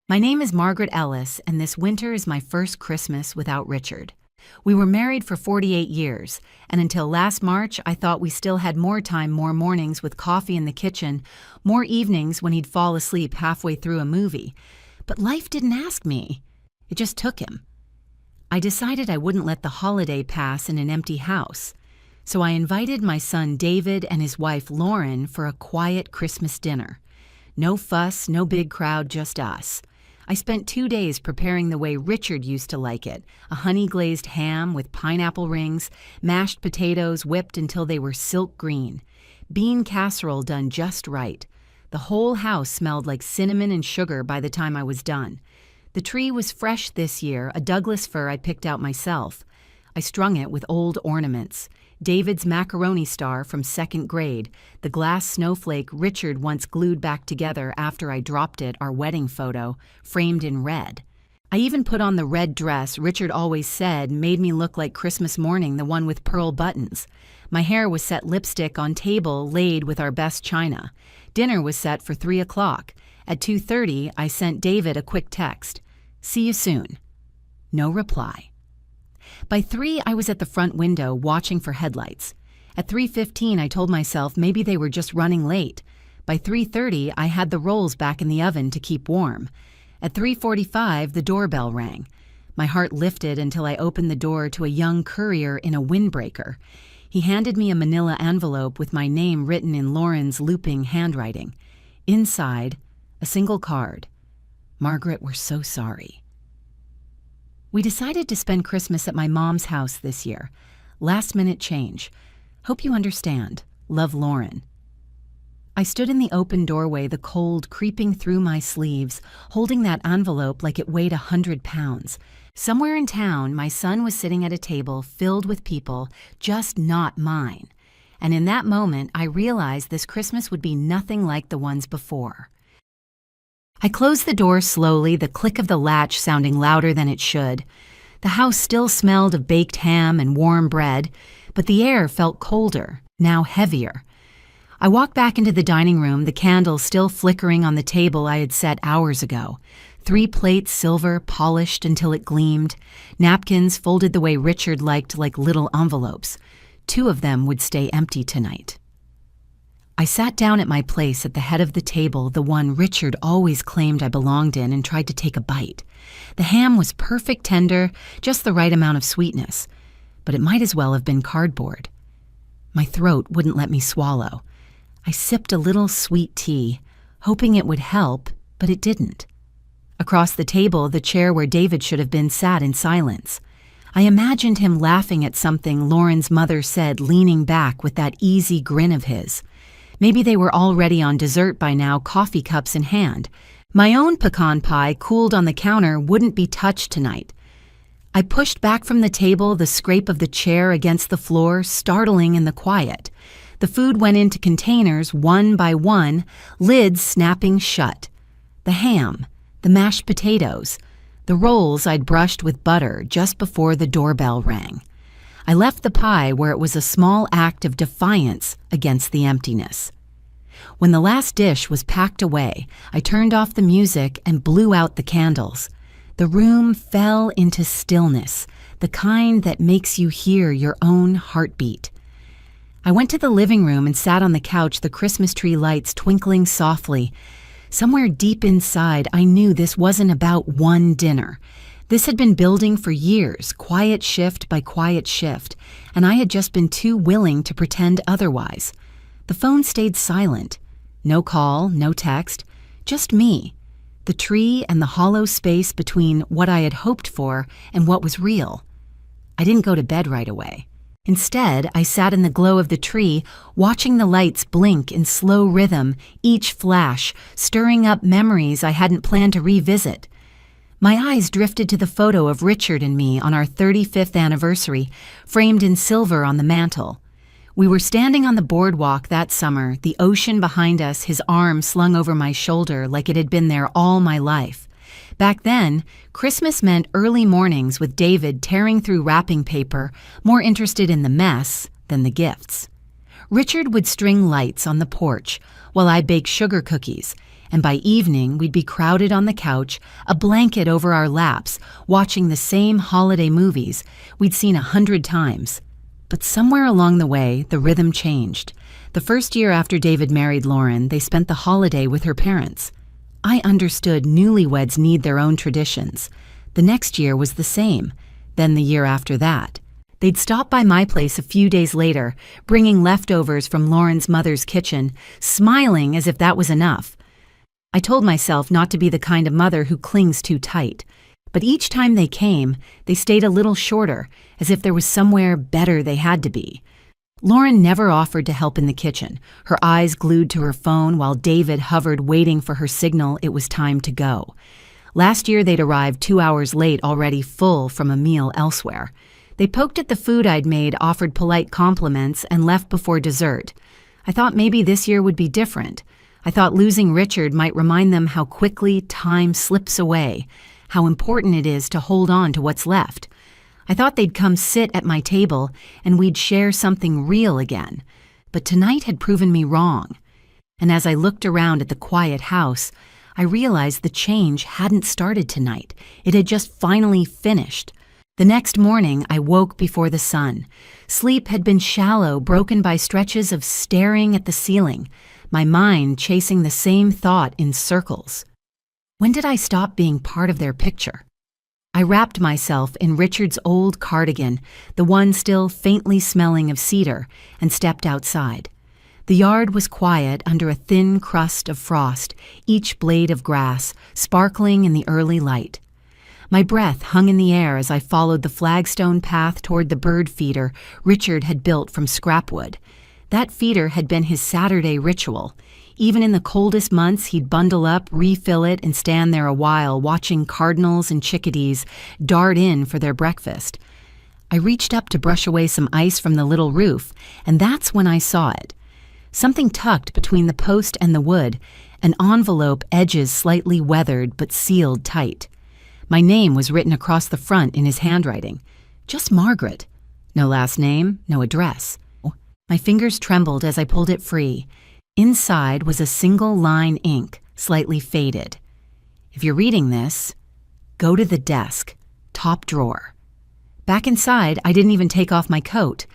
My name is Margaret Ellis, and this winter is my first Christmas without Richard. We were married for 48 years, and until last March, I thought we still had more time, more mornings with coffee in the kitchen, more evenings when he'd fall asleep halfway through a movie. But life didn't ask me. It just took him. I decided I wouldn't let the holiday pass in an empty house. So I invited my son David and his wife Lauren for a quiet Christmas dinner. No fuss, no big crowd, just us. I spent 2 days preparing the way Richard used to like it, a honey-glazed ham with pineapple rings, mashed potatoes whipped until they were silk green, bean casserole done just right. The whole house smelled like cinnamon and sugar by the time I was done. The tree was fresh this year, a Douglas fir I picked out myself. I strung it with old ornaments. David's macaroni star from 2nd grade, the glass snowflake Richard once glued back together after I dropped it, our wedding photo, framed in red. I even put on the red dress Richard always said made me look like Christmas morning, the one with pearl buttons. My hair was set lipstick on table laid with our best china. Dinner was set for 3 o'clock. At 2:30, I sent David a quick text. "See you soon." No reply. By 3, I was at the front window watching for headlights. At 3:15, I told myself maybe they were just running late. By 3:30, I had the rolls back in the oven to keep warm. At 3:45, the doorbell rang. My heart lifted until I opened the door to a young courier in a windbreaker. He handed me a manila envelope with my name written in Lauren's looping handwriting. Inside, a single card. "Margaret, we're so sorry." We decided to spend Christmas at my mom's house this year. Last-minute change. Hope you understand. Love, Lauren. I stood in the open doorway, the cold creeping through my sleeves, holding that envelope like it weighed 100 pounds. Somewhere in town, my son was sitting at a table filled with people, just not mine. And in that moment, I realized this Christmas would be nothing like the ones before. I closed the door slowly, the click of the latch sounding louder than it should. The house still smelled of baked ham and warm bread, but the air felt colder, now heavier. I walked back into the dining room, the candle still flickering on the table I had set hours ago. 3 plates, silver, polished until it gleamed. Napkins folded the way Richard liked, like little envelopes. 2 of them would stay empty tonight. I sat down at my place at the head of the table, the one Richard always claimed I belonged in, and tried to take a bite. The ham was perfect tender, just the right amount of sweetness, but it might as well have been cardboard. My throat wouldn't let me swallow. I sipped a little sweet tea, hoping it would help, but it didn't. Across the table, the chair where David should have been sat in silence. I imagined him laughing at something Lauren's mother said, leaning back with that easy grin of his. Maybe they were already on dessert by now, coffee cups in hand. My own pecan pie, cooled on the counter, wouldn't be touched tonight. I pushed back from the table, the scrape of the chair against the floor, startling in the quiet. The food went into containers, one by one, lids snapping shut. The ham, the mashed potatoes, the rolls I'd brushed with butter just before the doorbell rang. I left the pie where it was a small act of defiance against the emptiness. When the last dish was packed away, I turned off the music and blew out the candles. The room fell into stillness, the kind that makes you hear your own heartbeat. I went to the living room and sat on the couch, the Christmas tree lights twinkling softly. Somewhere deep inside, I knew this wasn't about one dinner. This had been building for years, quiet shift by quiet shift, and I had just been too willing to pretend otherwise. The phone stayed silent. No call, no text, just me, the tree and the hollow space between what I had hoped for and what was real. I didn't go to bed right away. Instead, I sat in the glow of the tree, watching the lights blink in slow rhythm, each flash, stirring up memories I hadn't planned to revisit. My eyes drifted to the photo of Richard and me on our 35th anniversary, framed in silver on the mantel. We were standing on the boardwalk that summer, the ocean behind us, his arm slung over my shoulder like it had been there all my life. Back then, Christmas meant early mornings with David tearing through wrapping paper, more interested in the mess than the gifts. Richard would string lights on the porch while I baked sugar cookies, and by evening we'd be crowded on the couch, a blanket over our laps, watching the same holiday movies we'd seen 100 times. But somewhere along the way, the rhythm changed. The first year after David married Lauren, they spent the holiday with her parents. I understood newlyweds need their own traditions. The next year was the same, then the year after that. They'd stop by my place a few days later, bringing leftovers from Lauren's mother's kitchen, smiling as if that was enough. I told myself not to be the kind of mother who clings too tight. But each time they came, they stayed a little shorter, as if there was somewhere better they had to be. Lauren never offered to help in the kitchen, her eyes glued to her phone while David hovered waiting for her signal it was time to go. Last year they'd arrived 2 hours late, already full from a meal elsewhere. They poked at the food I'd made, offered polite compliments, and left before dessert. I thought maybe this year would be different. I thought losing Richard might remind them how quickly time slips away, how important it is to hold on to what's left. I thought they'd come sit at my table and we'd share something real again. But tonight had proven me wrong. And as I looked around at the quiet house, I realized the change hadn't started tonight. It had just finally finished. The next morning, I woke before the sun. Sleep had been shallow, broken by stretches of staring at the ceiling, my mind chasing the same thought in circles. When did I stop being part of their picture? I wrapped myself in Richard's old cardigan, the one still faintly smelling of cedar, and stepped outside. The yard was quiet under a thin crust of frost, each blade of grass sparkling in the early light. My breath hung in the air as I followed the flagstone path toward the bird feeder Richard had built from scrap wood. That feeder had been his Saturday ritual. Even in the coldest months, he'd bundle up, refill it, and stand there a while, watching cardinals and chickadees dart in for their breakfast. I reached up to brush away some ice from the little roof, and that's when I saw it. Something tucked between the post and the wood, an envelope, edges slightly weathered but sealed tight. My name was written across the front in his handwriting. Just Margaret. No last name, no address. My fingers trembled as I pulled it free. Inside was a single line ink, slightly faded. If you're reading this, go to the desk, top drawer. Back inside, I didn't even take off my coat.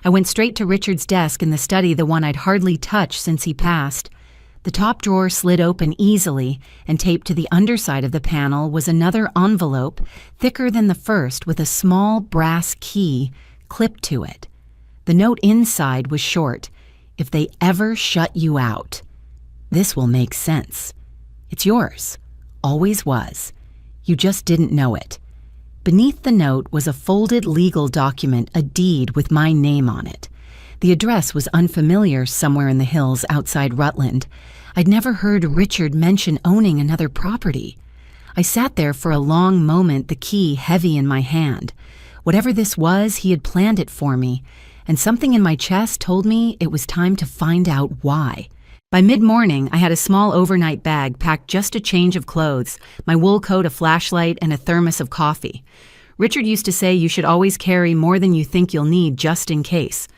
I went straight to Richard's desk in the study, the one I'd hardly touched since he passed. The top drawer slid open easily, and taped to the underside of the panel was another envelope, thicker than the first, with a small brass key clipped to it. The note inside was short. If they ever shut you out, this will make sense. It's yours. Always was. You just didn't know it. Beneath the note was a folded legal document, a deed with my name on it. The address was unfamiliar, somewhere in the hills outside Rutland. I'd never heard Richard mention owning another property. I sat there for a long moment, the key heavy in my hand. Whatever this was, he had planned it for me, and something in my chest told me it was time to find out why. By mid-morning, I had a small overnight bag packed just a change of clothes, my wool coat, a flashlight, and a thermos of coffee. Richard used to say you should always carry more than you think you'll need just in case.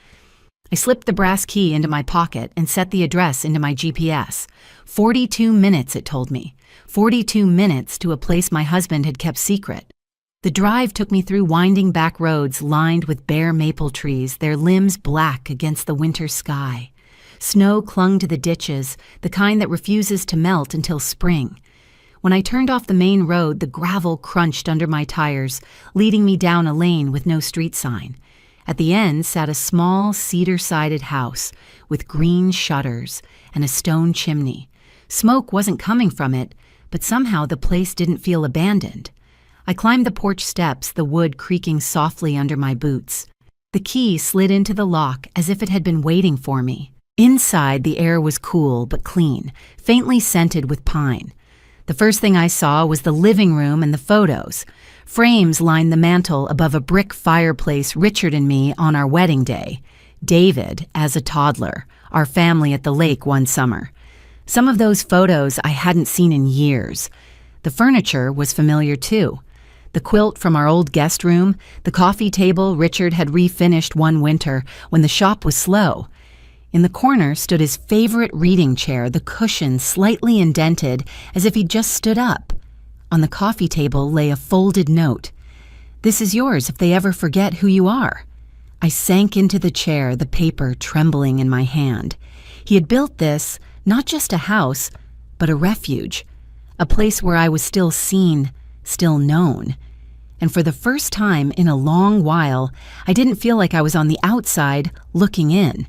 I slipped the brass key into my pocket and set the address into my GPS. 42 minutes, it told me. 42 minutes to a place my husband had kept secret. The drive took me through winding back roads lined with bare maple trees, their limbs black against the winter sky. Snow clung to the ditches, the kind that refuses to melt until spring. When I turned off the main road, the gravel crunched under my tires, leading me down a lane with no street sign. At the end sat a small cedar-sided house with green shutters and a stone chimney. Smoke wasn't coming from it, but somehow the place didn't feel abandoned. I climbed the porch steps, the wood creaking softly under my boots. The key slid into the lock as if it had been waiting for me. Inside, the air was cool but clean, faintly scented with pine. The first thing I saw was the living room and the photos. Frames lined the mantel above a brick fireplace, Richard and me on our wedding day. David as a toddler, our family at the lake one summer. Some of those photos I hadn't seen in years. The furniture was familiar too. The quilt from our old guest room, the coffee table Richard had refinished one winter when the shop was slow. In the corner stood his favorite reading chair, the cushion slightly indented as if he'd just stood up. On the coffee table lay a folded note. "This is yours if they ever forget who you are." I sank into the chair, the paper trembling in my hand. He had built this, not just a house, but a refuge, a place where I was still seen, still known. And for the first time in a long while, I didn't feel like I was on the outside looking in.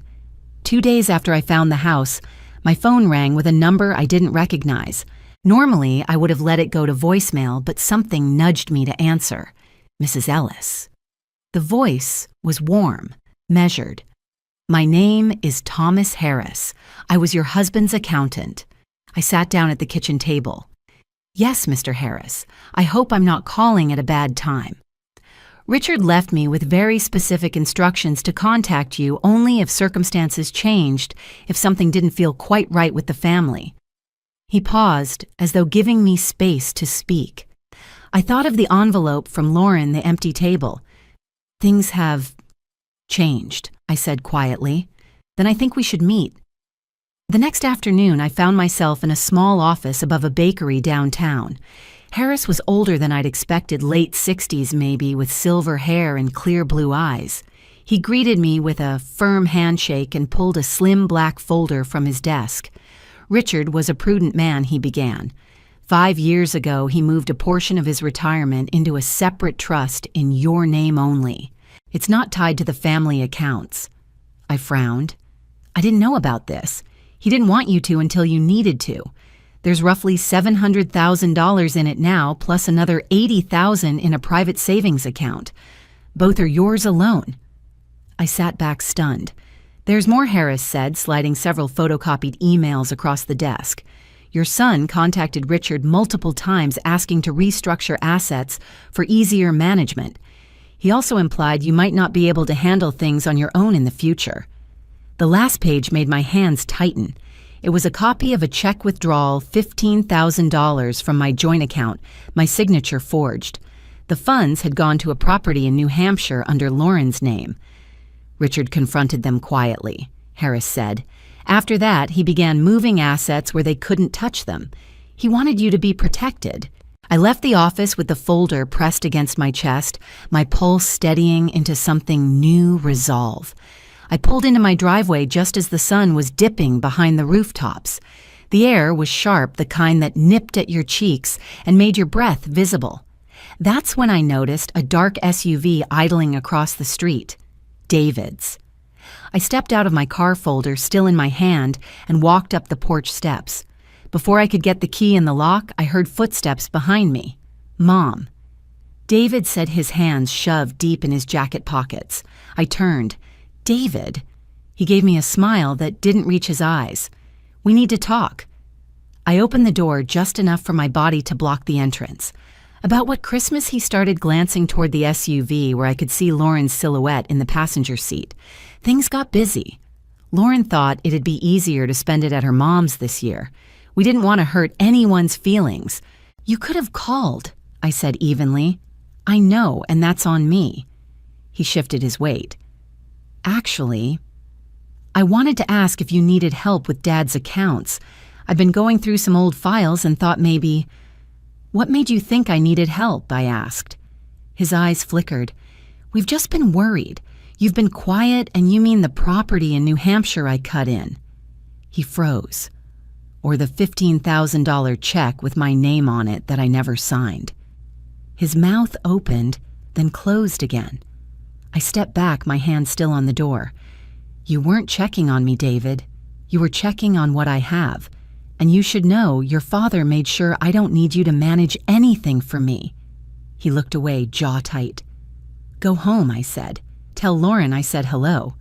2 days after I found the house, my phone rang with a number I didn't recognize. Normally, I would have let it go to voicemail, but something nudged me to answer. Mrs. Ellis. The voice was warm, measured. "My name is Thomas Harris. I was your husband's accountant." I sat down at the kitchen table. "Yes, Mr. Harris. I hope I'm not calling at a bad time. Richard left me with very specific instructions to contact you only if circumstances changed, if something didn't feel quite right with the family." He paused, as though giving me space to speak. I thought of the envelope from Lauren, the empty table. "Things have changed," I said quietly. "Then I think we should meet." The next afternoon, I found myself in a small office above a bakery downtown. Harris was older than I'd expected, late 60s maybe, with silver hair and clear blue eyes. He greeted me with a firm handshake and pulled a slim black folder from his desk. "Richard was a prudent man," he began. "5 years ago, he moved a portion of his retirement into a separate trust in your name only. It's not tied to the family accounts." I frowned. "I didn't know about this. He didn't want you to until you needed to. There's roughly $700,000 in it now, plus another $80,000 in a private savings account. Both are yours alone." I sat back stunned. "There's more," Harris said, sliding several photocopied emails across the desk. "Your son contacted Richard multiple times asking to restructure assets for easier management. He also implied you might not be able to handle things on your own in the future." The last page made my hands tighten. It was a copy of a check withdrawal, $15,000 from my joint account, my signature forged. The funds had gone to a property in New Hampshire under Lauren's name. "Richard confronted them quietly," Harris said. "After that, he began moving assets where they couldn't touch them. He wanted you to be protected." I left the office with the folder pressed against my chest, my pulse steadying into something new resolve. I pulled into my driveway just as the sun was dipping behind the rooftops. The air was sharp, the kind that nipped at your cheeks and made your breath visible. That's when I noticed a dark SUV idling across the street. David's. I stepped out of my car folder, still in my hand, and walked up the porch steps. Before I could get the key in the lock, I heard footsteps behind me. Mom. David said, his hands shoved deep in his jacket pockets. I turned. "David?" He gave me a smile that didn't reach his eyes. "We need to talk." I opened the door just enough for my body to block the entrance. About what Christmas, he started glancing toward the SUV where I could see Lauren's silhouette in the passenger seat. Things got busy. Lauren thought it'd be easier to spend it at her mom's this year. We didn't want to hurt anyone's feelings. "You could have called," I said evenly. "I know, and that's on me." He shifted his weight. "Actually, I wanted to ask if you needed help with Dad's accounts. I've been going through some old files and thought maybe—" "What made you think I needed help?" I asked. His eyes flickered. "We've just been worried. You've been quiet, and you mean the property in New Hampshire I cut in." He froze. Or the $15,000 check with my name on it that I never signed. His mouth opened, then closed again. I stepped back, my hand still on the door. "You weren't checking on me, David. You were checking on what I have. And you should know your father made sure I don't need you to manage anything for me." He looked away, jaw tight. "Go home," I said. "Tell Lauren I said hello."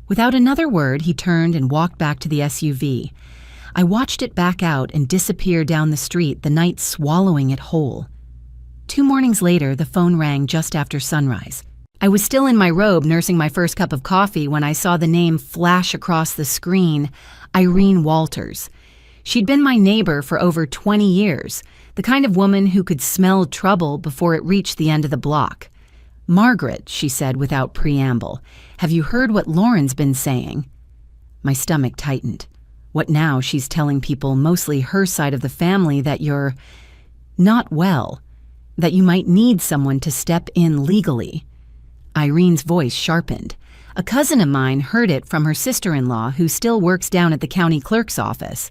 Without another word, he turned and walked back to the SUV. I watched it back out and disappear down the street, the night swallowing it whole. 2 mornings later, the phone rang just after sunrise. I was still in my robe nursing my first cup of coffee when I saw the name flash across the screen, Irene Walters. She'd been my neighbor for over 20 years, the kind of woman who could smell trouble before it reached the end of the block. "Margaret," she said without preamble, "have you heard what Lauren's been saying?" My stomach tightened. What now? She's telling people, mostly her side of the family, that you're not well, that you might need someone to step in legally. Irene's voice sharpened. A cousin of mine heard it from her sister-in-law, who still works down at the county clerk's office.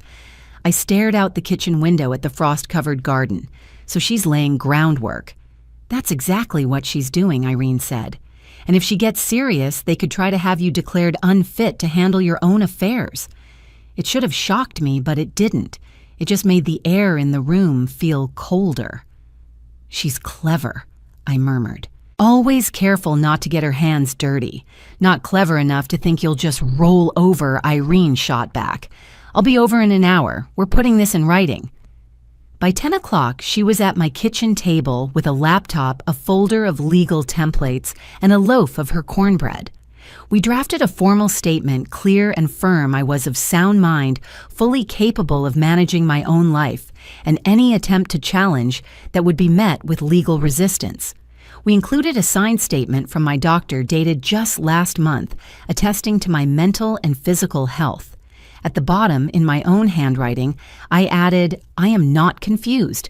I stared out the kitchen window at the frost-covered garden. So she's laying groundwork. That's exactly what she's doing, Irene said. And if she gets serious, they could try to have you declared unfit to handle your own affairs. It should have shocked me, but it didn't. It just made the air in the room feel colder. She's clever, I murmured. Always careful not to get her hands dirty. Not clever enough to think you'll just roll over, Irene shot back. I'll be over in an hour. We're putting this in writing. By 10 o'clock, she was at my kitchen table with a laptop, a folder of legal templates, and a loaf of her cornbread. We drafted a formal statement, clear and firm I was of sound mind, fully capable of managing my own life, and any attempt to challenge that would be met with legal resistance. We included a signed statement from my doctor dated just last month, attesting to my mental and physical health. At the bottom, in my own handwriting, I added, I am not confused.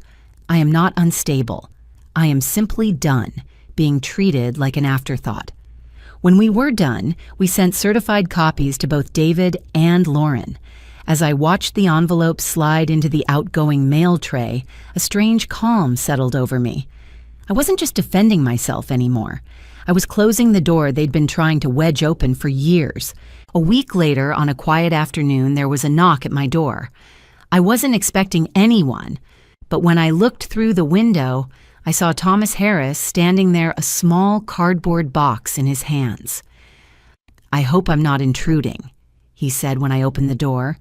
I am not unstable. I am simply done, being treated like an afterthought. When we were done, we sent certified copies to both David and Lauren. As I watched the envelope slide into the outgoing mail tray, a strange calm settled over me. I wasn't just defending myself anymore. I was closing the door they'd been trying to wedge open for years. A week later, on a quiet afternoon, there was a knock at my door. I wasn't expecting anyone, but when I looked through the window, I saw Thomas Harris standing there, a small cardboard box in his hands. I hope I'm not intruding, he said when I opened the door.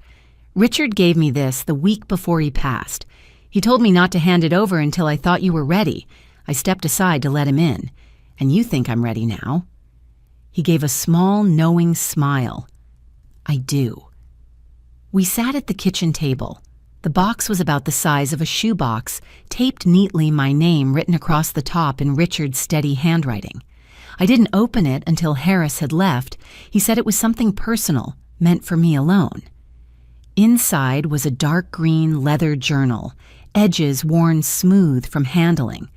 Richard gave me this the week before he passed. He told me not to hand it over until I thought you were ready. I stepped aside to let him in. And you think I'm ready now. He gave a small, knowing smile. I do. We sat at the kitchen table. The box was about the size of a shoebox, taped neatly, my name written across the top in Richard's steady handwriting. I didn't open it until Harris had left. He said it was something personal, meant for me alone. Inside was a dark green leather journal, edges worn smooth from handling.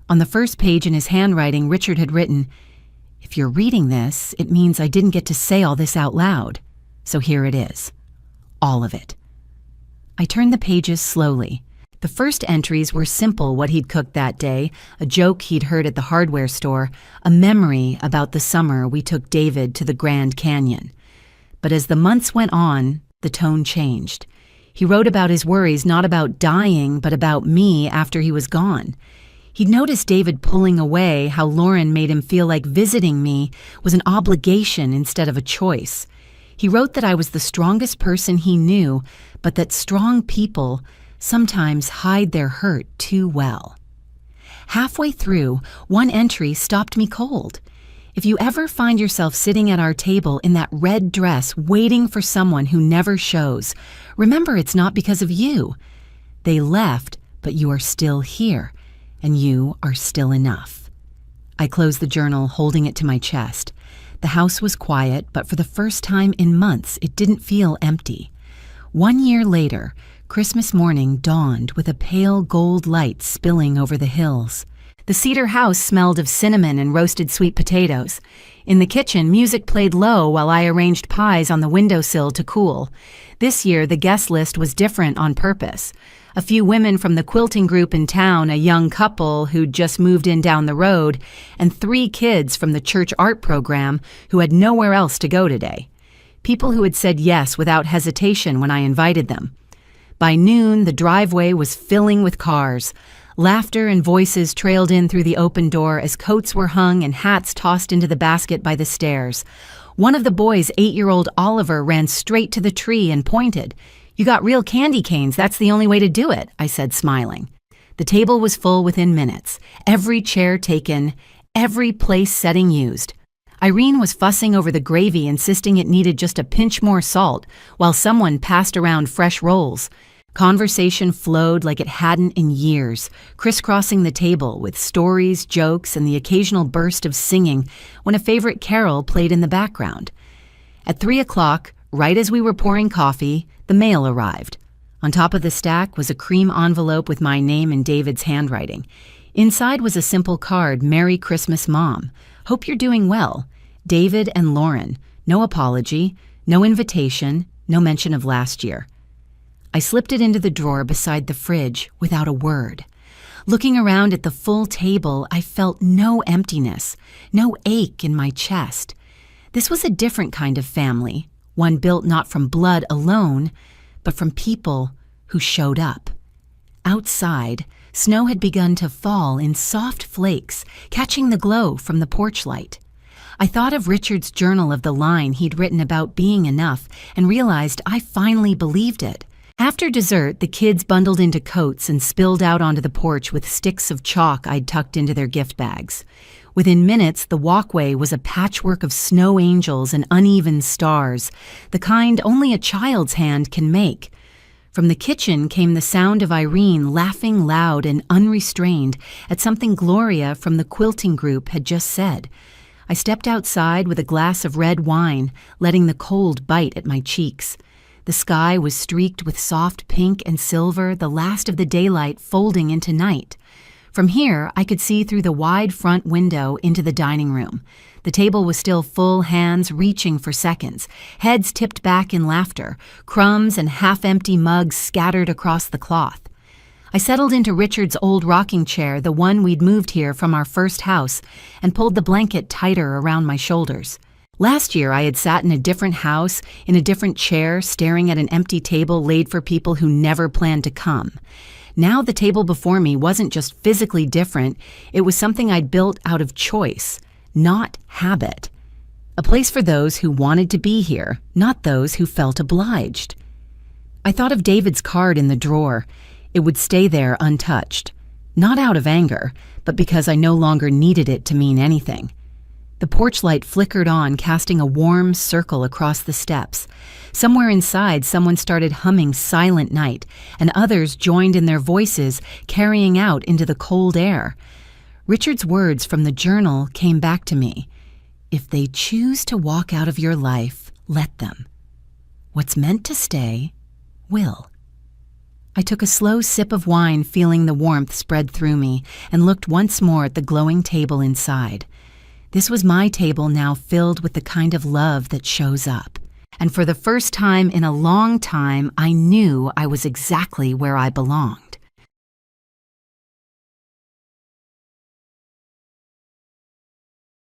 On the first page in his handwriting, Richard had written, "If you're reading this, it means I didn't get to say all this out loud. So here it is. All of it." I turned the pages slowly. The first entries were simple, what he'd cooked that day, a joke he'd heard at the hardware store, a memory about the summer we took David to the Grand Canyon. But as the months went on, the tone changed. He wrote about his worries, not about dying, but about me after he was gone. He'd noticed David pulling away, how Lauren made him feel like visiting me was an obligation instead of a choice. He wrote that I was the strongest person he knew, but that strong people sometimes hide their hurt too well. Halfway through, one entry stopped me cold. If you ever find yourself sitting at our table in that red dress waiting for someone who never shows, remember it's not because of you. They left, but you are still here. And you are still enough. I closed the journal, holding it to my chest. The house was quiet, but for the first time in months, it didn't feel empty. 1 year later, Christmas morning dawned with a pale gold light spilling over the hills. The cedar house smelled of cinnamon and roasted sweet potatoes. In the kitchen, music played low while I arranged pies on the windowsill to cool. This year, the guest list was different on purpose. A few women from the quilting group in town, a young couple who'd just moved in down the road, and 3 kids from the church art program who had nowhere else to go today. People who had said yes without hesitation when I invited them. By noon, the driveway was filling with cars. Laughter and voices trailed in through the open door as coats were hung and hats tossed into the basket by the stairs. One of the boys, 8-year-old Oliver, ran straight to the tree and pointed. "You got real candy canes, that's the only way to do it," I said, smiling. The table was full within minutes, every chair taken, every place setting used. Irene was fussing over the gravy, insisting it needed just a pinch more salt, while someone passed around fresh rolls. Conversation flowed like it hadn't in years, crisscrossing the table with stories, jokes, and the occasional burst of singing when a favorite carol played in the background. At 3 o'clock, Right as we were pouring coffee, the mail arrived. On top of the stack was a cream envelope with my name in David's handwriting. Inside was a simple card, "Merry Christmas, Mom. Hope you're doing well. David and Lauren." No apology, no invitation, no mention of last year. I slipped it into the drawer beside the fridge without a word. Looking around at the full table, I felt no emptiness, no ache in my chest. This was a different kind of family, one built not from blood alone, but from people who showed up. Outside, snow had begun to fall in soft flakes, catching the glow from the porch light. I thought of Richard's journal of the line he'd written about being enough and realized I finally believed it. After dessert, the kids bundled into coats and spilled out onto the porch with sticks of chalk I'd tucked into their gift bags. Within minutes, the walkway was a patchwork of snow angels and uneven stars, the kind only a child's hand can make. From the kitchen came the sound of Irene laughing loud and unrestrained at something Gloria from the quilting group had just said. I stepped outside with a glass of red wine, letting the cold bite at my cheeks. The sky was streaked with soft pink and silver, the last of the daylight folding into night. From here, I could see through the wide front window into the dining room. The table was still full, hands reaching for seconds, heads tipped back in laughter, crumbs and half-empty mugs scattered across the cloth. I settled into Richard's old rocking chair, the one we'd moved here from our first house, and pulled the blanket tighter around my shoulders. Last year, I had sat in a different house, in a different chair, staring at an empty table laid for people who never planned to come. Now the table before me wasn't just physically different, it was something I'd built out of choice, not habit. A place for those who wanted to be here, not those who felt obliged. I thought of David's card in the drawer. It would stay there untouched. Not out of anger, but because I no longer needed it to mean anything. The porch light flickered on, casting a warm circle across the steps. Somewhere inside, someone started humming Silent Night, and others joined in their voices, carrying out into the cold air. Richard's words from the journal came back to me. If they choose to walk out of your life, let them. What's meant to stay, will. I took a slow sip of wine, feeling the warmth spread through me, and looked once more at the glowing table inside. This was my table now, filled with the kind of love that shows up. And for the first time in a long time, I knew I was exactly where I belonged.